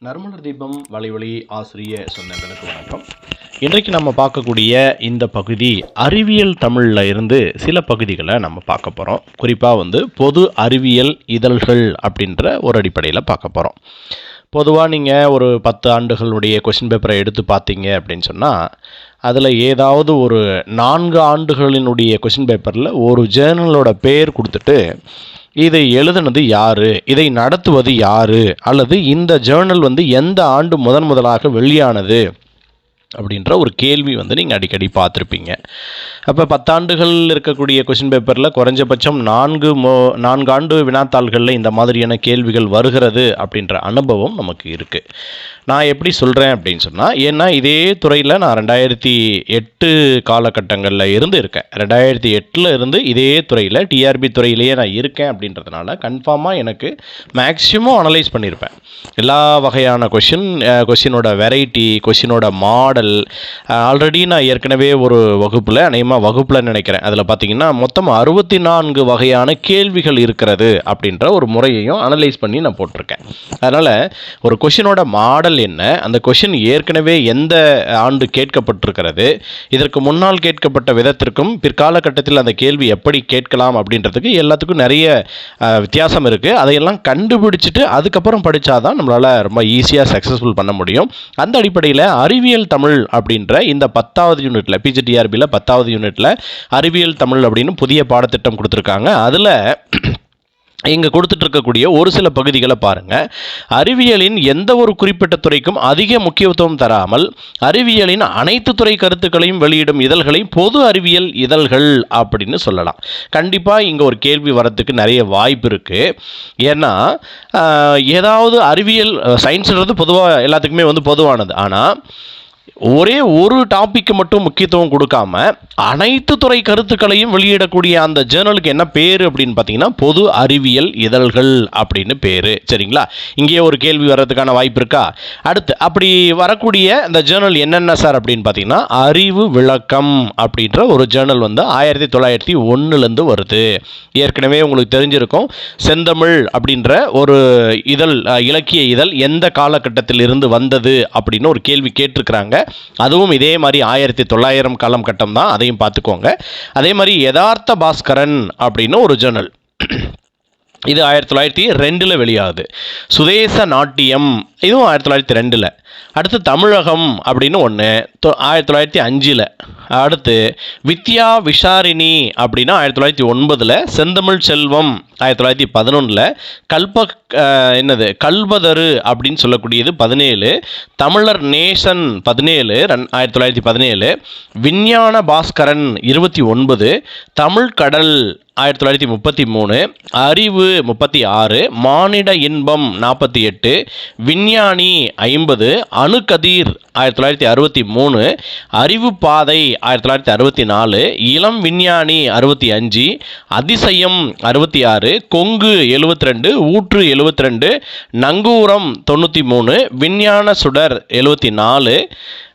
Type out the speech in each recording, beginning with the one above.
நறுமலர் தீபம் வலைவழி ஆசிரிய சொந்தங்களுக்கு வணக்கம். இன்றைக்கு நம்ம பார்க்கக்கூடிய இந்த பகுதி அறிவியல் தமிழில் இருந்து சில பகுதிகளை நம்ம பார்க்க போகிறோம். குறிப்பாக பொது அறிவியல் இதழ்கள் அப்படின்ற ஒரு அடிப்படையில் பார்க்க போகிறோம். பொதுவாக நீங்கள் ஒரு 10 ஆண்டுகளுடைய கொஷின் பேப்பரை எடுத்து பார்த்தீங்க அப்படின்னு சொன்னால் அதில் ஏதாவது ஒரு 4 ஆண்டுகளினுடைய கொஷின் பேப்பரில் ஒரு ஜேர்னலோட பேர் கொடுத்துட்டு இதை எழுதுனது யார், இதை நடத்துவது யார், அல்லது இந்த ஜேர்னல் எந்த ஆண்டு முதலாக வெளியானது அப்படின்ற ஒரு கேள்வி நீங்கள் அடிக்கடி பார்த்துருப்பீங்க. அப்போ 10 ஆண்டுகள் இருக்கக்கூடிய கொஷின் பேப்பரில் குறைஞ்சபட்சம் 4 ஆண்டு வினாத்தாள்களில் இந்த மாதிரியான கேள்விகள் வருகிறது அப்படின்ற அனுபவம் நமக்கு இருக்குது. நான் எப்படி சொல்கிறேன் அப்படின்னு சொன்னால், ஏன்னா இதே துறையில் நான் 2008 காலகட்டங்களில் இருந்து இருக்கேன். 2008 இருந்து இதே துறையில் டிஆர்பி துறையிலேயே நான் இருக்கேன். அப்படின்றதுனால கன்ஃபார்மாக எனக்கு மேக்ஸிமம் அனலைஸ் பண்ணியிருப்பேன். எல்லா வகையான கொஷினோட வெரைட்டி, கொஷினோட மாடல். ஆல்ரெடி நான் ஏற்கனவே ஒரு வகுப்பில் நினைக்கிறேன், அதில் பார்த்தீங்கன்னா மொத்தம் 64 வகையான கேள்விகள் இருக்கிறது அப்படின்ற ஒரு முறையையும் அனலைஸ் பண்ணி நான் போட்டிருக்கேன். அதனால் ஒரு கொஷினோட மாடல் என்ன, அந்த கொஷின் ஏற்கனவே எந்த ஆண்டு கேட்கப்பட்டிருக்கிறது, இதற்கு முன்னால் கேட்கப்பட்ட விதத்திற்கும் பிற்காலகட்டத்தில் அந்த கேள்வி எப்படி கேட்கலாம் அப்படின்றதுக்கு எல்லாத்துக்கும் நிறைய வித்தியாசம் இருக்குது. அதையெல்லாம் கண்டுபிடிச்சிட்டு அதுக்கப்புறம் படித்தாதான் நம்மளால் ரொம்ப ஈஸியாக சக்ஸஸ்ஃபுல் பண்ண முடியும். அந்த அடிப்படையில் அறிவியல் தமிழ் அப்படின்ற இந்த 10வது யூனிட்டில், பிஜிடிஆர்பியில் 10வது யூனிட்டில் அறிவியல் தமிழ் அப்படின்னு புதிய பாடத்திட்டம் கொடுத்துருக்காங்க. அதில் இங்கே கொடுத்துட்ருக்கக்கூடிய ஒரு சில பகுதிகளை பாருங்கள். அறிவியலின் எந்த ஒரு குறிப்பிட்ட துறைக்கும் அதிக முக்கியத்துவம் தராமல் அறிவியலின் அனைத்து துறை கருத்துக்களையும் வெளியிடும் இதழ்களை பொது அறிவியல் இதழ்கள் அப்படின்னு சொல்லலாம். கண்டிப்பாக இங்கே ஒரு கேள்வி வரத்துக்கு நிறைய வாய்ப்பு இருக்குது. ஏன்னா ஏதாவது அறிவியல், சயின்ஸுன்றது பொதுவாக எல்லாத்துக்குமே பொதுவானது. ஆனால் ஒரே ஒரு டாப்பிக்கு மட்டும் முக்கியத்துவம் கொடுக்காம அனைத்து துறை கருத்துக்களையும் வெளியிடக்கூடிய அந்த ஜேர்னலுக்கு என்ன பேர் அப்படின்னு பார்த்தீங்கன்னா பொது அறிவியல் இதழ்கள் அப்படின்னு பேர். சரிங்களா? இங்கேயே ஒரு கேள்வி வர்றதுக்கான வாய்ப்பு இருக்கா? அடுத்து அப்படி வரக்கூடிய இந்த ஜேர்னல் என்னென்ன சார் அப்படின்னு பார்த்தீங்கன்னா அறிவு விளக்கம் அப்படின்ற ஒரு ஜேர்னல் 1901 வருது. ஏற்கனவே உங்களுக்கு தெரிஞ்சிருக்கும். செந்தமிழ் அப்படின்ற ஒரு இதழ், இலக்கிய இதழ் எந்த காலகட்டத்தில் இருந்து வந்தது அப்படின்னு ஒரு கேள்வி கேட்டிருக்கிறாங்க. அதுவும் இதே மாதிரி 1900 காலகட்டம் தான், அதையும் பார்த்துக்கோங்க. அதே மாதிரி யதார்த்த பாஸ்கரன் அப்படின்னு ஒரு ஜேர்னல், இது 1902 வெளியாகுது. சுதேச நாட்டியம், இதுவும் 1902. அடுத்து தமிழகம் அப்படின்னு ஒன்று 1905. அடுத்து வித்யா விஷாரிணி அப்படின்னா 1909. செந்தமிழ் செல்வம் 1911. கல்பதரு அப்படின்னு சொல்லக்கூடியது 17. தமிழர் நேசன் 17, 1917. விஞ்ஞான பாஸ்கரன் 29. தமிழ் கடல் 1933. அறிவு 36. மானிட இன்பம் 48. விஞ்ஞானி 50. அணுக்கதிர் 1963. அறிவு பாதை 1964. இளம் விஞ்ஞானி 65. அதிசயம் 66. கொங்கு 72. ஊற்று 72. நங்கூரம் 93. விஞ்ஞான சுடர் 74,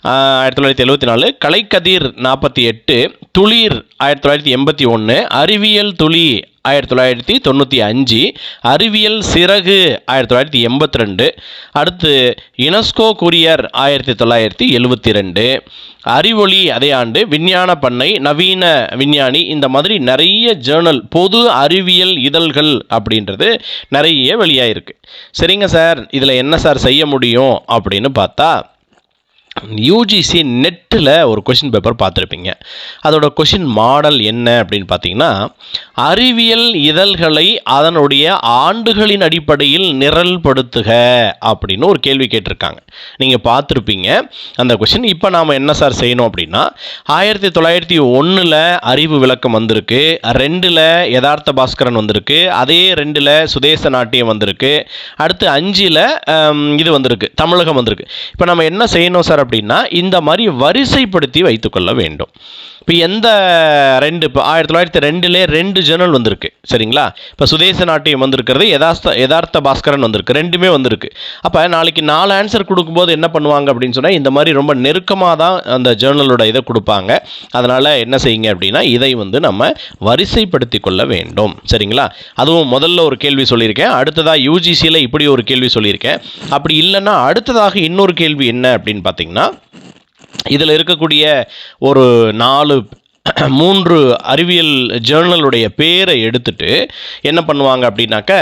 1974. கலைக்கதிர் 48. துளிர் 1981. அறிவியல் துளி 1995. அறிவியல் சிறகு 1982. அடுத்து யுனெஸ்கோ கூரியர் 1972. அறிவொளி அதே ஆண்டு. விஞ்ஞான பண்ணை, நவீன விஞ்ஞானி, இந்த மாதிரி நிறைய ஜேர்னல், பொது அறிவியல் இதழ்கள் அப்படின்றது நிறைய வெளியாயிருக்கு. சரிங்க சார், இதில் என்ன சார் செய்ய முடியும் அப்படின்னு பார்த்தா, யூஜிசி நெட்டில் ஒரு கொஷின் பேப்பர் பார்த்துருப்பீங்க. அதோட கொஷின் மாடல் என்ன அப்படின்னு பார்த்தீங்கன்னா, அறிவியல் இதழ்களை அதனுடைய ஆண்டுகளின் அடிப்படையில் நிரல்படுத்துக அப்படின்னு ஒரு கேள்வி கேட்டிருக்காங்க. நீங்கள் பார்த்துருப்பீங்க அந்த கொஷின். இப்போ நாம் என்ன சார் செய்யணும் அப்படின்னா, 1901 அறிவு விளக்கம் வந்திருக்கு, 2 யதார்த்த பாஸ்கரன் வந்திருக்கு, அதே 2 சுதேச நாட்டியம் வந்திருக்கு, அடுத்து 5 இது வந்திருக்கு, தமிழகம் வந்திருக்கு. இப்போ நம்ம என்ன செய்யணும் சார் அப்படின்னா இந்த மாதிரி வரிசைப்படுத்தி வைத்துக்கொள்ள வேண்டும். இப்போ எந்த இப்போ 1902 2 ஜேர்னல் வந்திருக்கு சரிங்களா. இப்போ சுதேச நாட்டியம் வந்திருக்கிறது, யதார்த்த பாஸ்கரன் வந்திருக்கு, ரெண்டுமே வந்திருக்கு. அப்போ நாளைக்கு 4 ஆன்சர் கொடுக்கும்போது என்ன பண்ணுவாங்க அப்படின்னு சொன்னால் இந்த மாதிரி ரொம்ப நெருக்கமாக தான் அந்த ஜேர்னலோட இதை கொடுப்பாங்க. அதனால் என்ன செய்யுங்க அப்படின்னா இதை வந்து நம்ம வரிசைப்படுத்தி கொள்ள வேண்டும் சரிங்களா. அதுவும் முதல்ல ஒரு கேள்வி சொல்லியிருக்கேன், அடுத்ததாக யூஜிசியில் இப்படி ஒரு கேள்வி சொல்லியிருக்கேன். அப்படி இல்லைன்னா அடுத்ததாக இன்னொரு கேள்வி என்ன அப்படின்னு பார்த்தீங்கன்னா, இதில் இருக்கக்கூடிய ஒரு 3 அறிவியல் ஜேர்னலுடைய பேரை எடுத்துட்டு என்ன பண்ணுவாங்க அப்படின்னாக்க,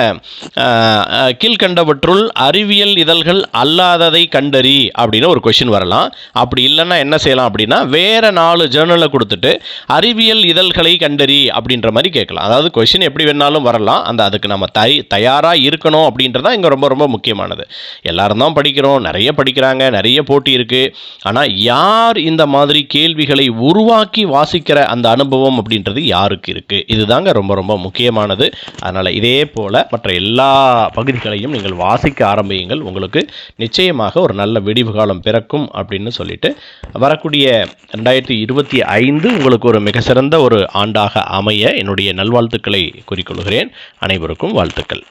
கீழ்கண்டவற்றுள் அறிவியல் இதழ்கள் அல்லாததை கண்டறி அப்படின்னு ஒரு கொஷின் வரலாம். அப்படி இல்லைன்னா என்ன செய்யலாம் அப்படின்னா வேறு 4 ஜேர்னலை கொடுத்துட்டு அறிவியல் இதழ்களை கண்டறி அப்படின்ற மாதிரி கேட்கலாம். அதாவது கொஷின் எப்படி வேணாலும் வரலாம், அதுக்கு நம்ம தயாராக இருக்கணும் அப்படின்றதான் இங்கே ரொம்ப ரொம்ப முக்கியமானது. எல்லாரும் தான் படிக்கிறோம், நிறைய படிக்கிறாங்க, நிறைய போட்டி இருக்குது. ஆனால் யார் இந்த மாதிரி கேள்விகளை உருவாக்கி வாசிக்கிற அந்த அனுபவம் அப்படின்றது யாருக்கு இருக்குது, இதுதாங்க ரொம்ப ரொம்ப முக்கியமானது. அதனால் இதே போல் மற்ற எல்லா பகுதிகளையும் நீங்கள் வாசிக்க ஆரம்பியுங்கள். உங்களுக்கு நிச்சயமாக ஒரு நல்ல விடிவு காலம் பிறக்கும் அப்படின்னு சொல்லிட்டு வரக்கூடிய 2025 உங்களுக்கு ஒரு மிக சிறந்த ஒரு ஆண்டாக அமைய என்னுடைய நல்வாழ்த்துக்களை கூறிக்கொள்கிறேன். அனைவருக்கும் வாழ்த்துக்கள்.